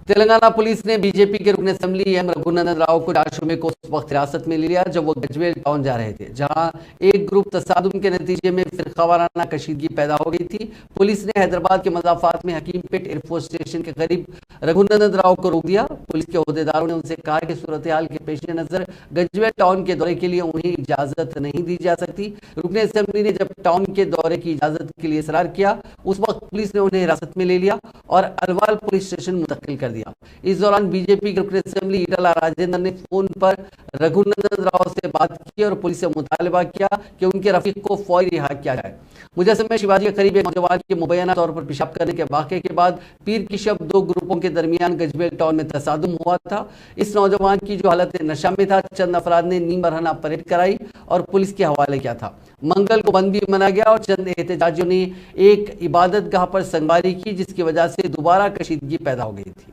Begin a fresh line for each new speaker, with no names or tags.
Telangana police نے B J پی کے رکن اسمبلی ایم رگھونندن راؤ کو 4 شعبے کو اس وقت حراست میں لے لیا جب وہ گجویل ٹاؤن جا رہے تھے، جہاں ایک گروپ تصادم کے نتیجے میں فرقہ وارانہ کشیدگی پیدا ہو گئی تھی۔ پولیس نے حیدرآباد کے مضافات میں حکیم پیٹ ایئر فورس اسٹیشن کے قریب رگھونندن راؤ کو روک دیا۔ پولیس کے عہدیداروں نے ان سے کہا کہ صورتحال کے پیش نظر گجویل ٹاؤن کے دورے کے لیے انہیں اجازت نہیں دی جا سکتی۔ رکن اسمبلی نے جب ٹاؤن کے دورے کی اجازت کے لیے اصرار کیا، اس وقت پولیس نے انہیں حراست میں لے لیا اور الوال پولیس اسٹیشن منتقل کر دیا۔ اس دوران بی جے پی کے رکن اسمبلی ایٹلا راجندر نے فون پر رگھونندن راؤ سے بات کی اور پولیس سے مطالبہ کیا کہ ان کے رفیق کو فوری رہا کیا جائے۔ مجسمہ شیواجی کے قریب ایک نوجوان کے مبینہ طور پر پیشاب کرنے کے واقعے کے بعد پیر کی شب 2 گروپوں کے درمیان گجویل ٹاؤن میں تصادم ہوا تھا۔ اس نوجوان کی جو حالت نشہ میں تھا، چند افراد نے نیم برہنہ پریڈ کرائی اور پولیس کے حوالے کیا تھا۔ منگل کو بند بھی منایا گیا اور چند احتجاجیوں نے ایک عبادت گاہ پر سنگباری کی، جس کی وجہ سے دوبارہ کشیدگی پیدا ہو گئی تھی۔